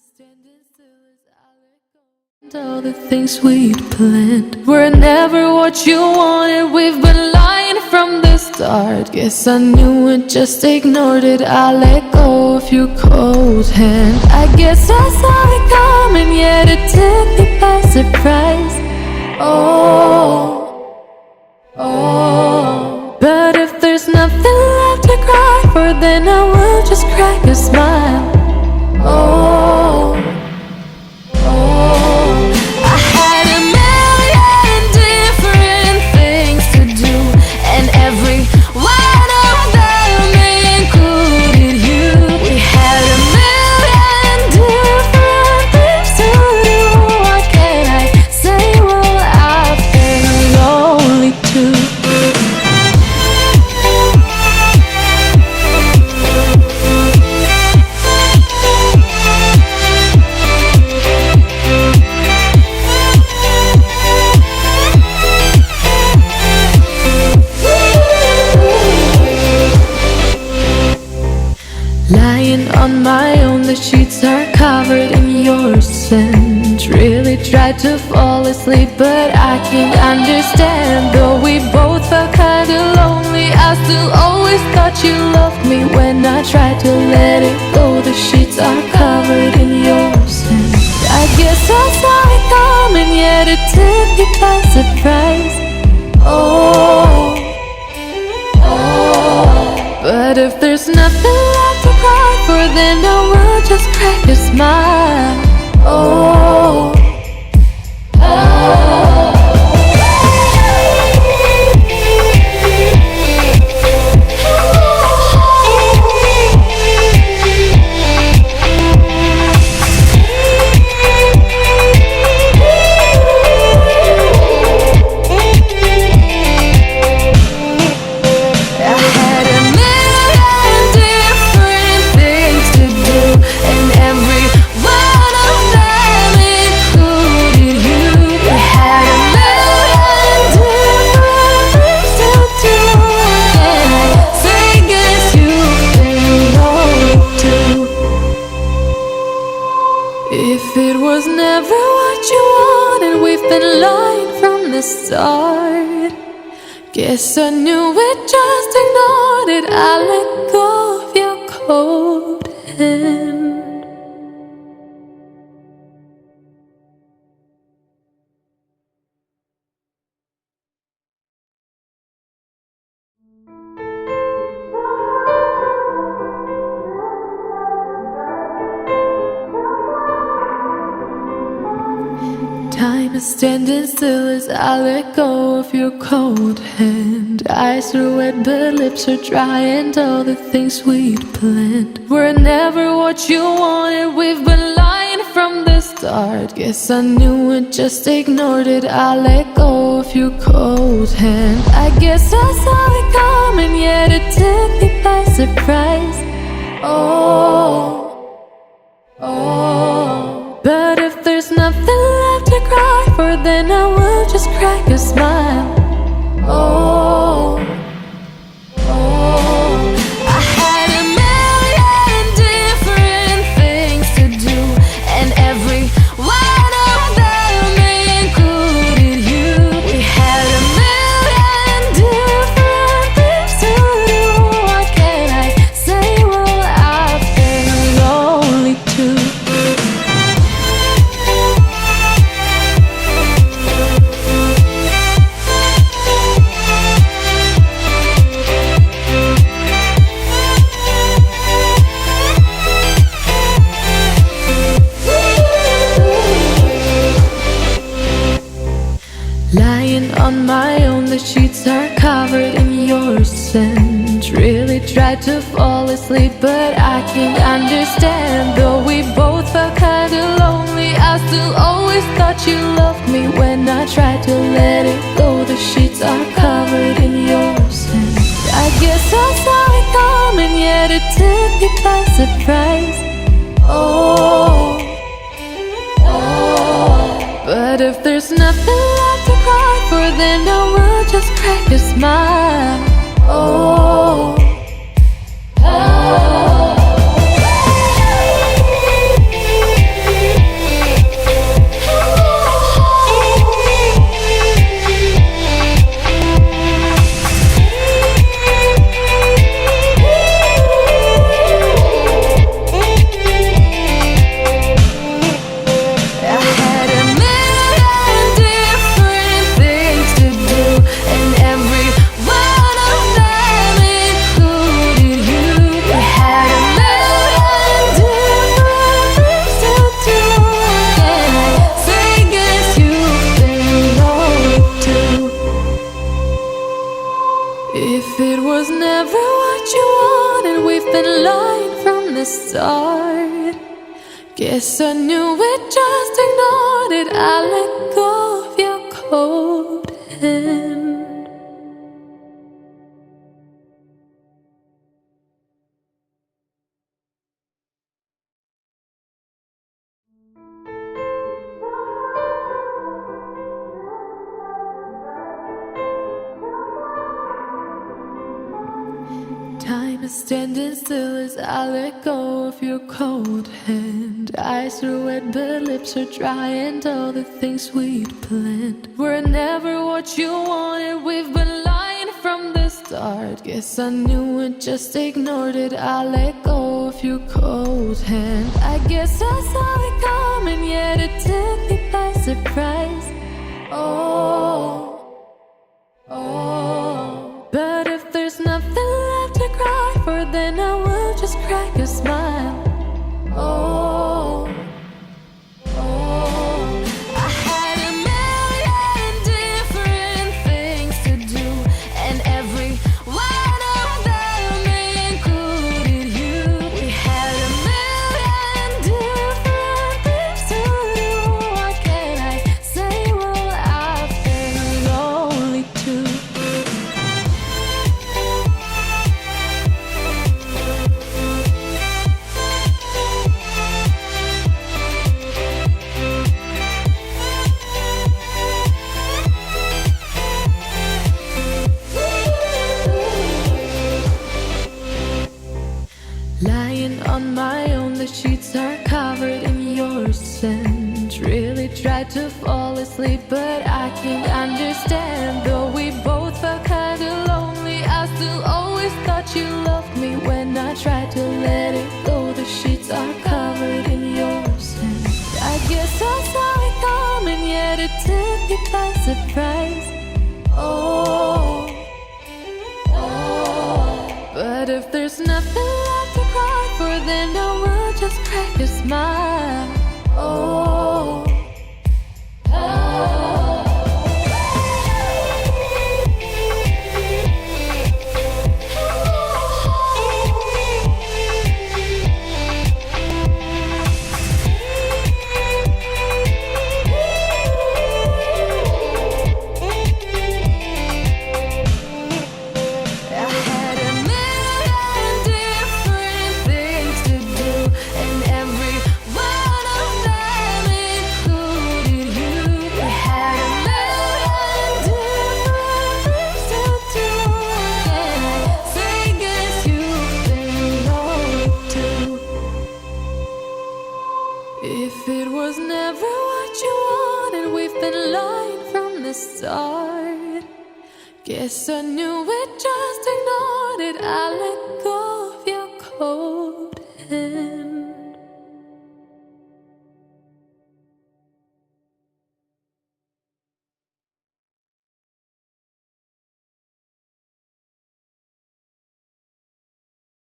standing still as I let go. And all the things we'd planned were never what you wanted. We've been lying from the start. Guess I knew it, just ignored it. I let go of your cold hand. I guess I saw it coming, yet it took me by surprise. Oh, but if there's nothing left to cry for, then I will just crack a smile. Oh, I had a million different things to do, and every one of them included you. We had a million different things to do. What can I say? Well, I've been lonely too. Lying on my own, the sheets are covered in your scent. Really tried to fall asleep, but I can't understand. Though we both felt kinda lonely, I still always thought you loved me. When I tried to let it go, the sheets are covered in your scent. I guess I saw it coming, yet it took me by surprise. Oh, but if there's nothing left to cry for, then I will just crack a smile. Oh, if it was never what you wanted, we've been lying from the start. Guess I knew it, just ignored it. I let go of your cold hand. Time is standing still as I let go of your cold hand. Eyes are wet but lips are dry, and all the things we'd planned were never what you wanted. We've been lying from the start. Guess I knew it, just ignored it. I let go of your cold hand. I guess I saw it coming, yet it took me by surprise. Oh, but if there's nothing left to cry for, then I will just crack a smile. Oh, I had a million different things to do, and every one of them included you. We had a million different things to do. What can I say? Well, I've been lonely too. Lying on my own, the sheets are covered in your scent. Really tried to fall asleep, but I can't understand. Though we both felt kinda lonely, I still always thought you loved me. When I tried to let it go, the sheets are covered in your scent. I guess I saw it coming, yet it took me by surprise. Oh, but if there's nothing left to cry for, then I will just crack a smile. Oh, been lying from the start. Guess I knew it, just ignored it. I let go of your cold hand. Time is standing still as I let go of your cold hand. Eyes are wet but lips are dry, and all the things we'd planned were never what you wanted. We've been lying from the start. Guess I knew it, just ignored it. I let go of your cold hand. I guess I saw it coming, yet it took me by surprise. Oh, but if there's nothing left to cry for, then I will just crack a smile. Oh, I had a million different things to do, and every one of them included you. We had a million different things to do. What can I say? Well, I've been lonely too. Lying on my own, the sheets are covered in your scent. Really tried to fall asleep, but I can't understand. Though we both felt kinda lonely, I still always thought you loved me. When I tried to let it go, the sheets are covered in your scent. I guess I saw it coming, yet it took me by surprise. Oh, but if there's nothing left to cry for, then I will just crack a smile. Oh, if it was never what you wanted, we've been lying from the start. Guess I knew it, just ignored it. I let go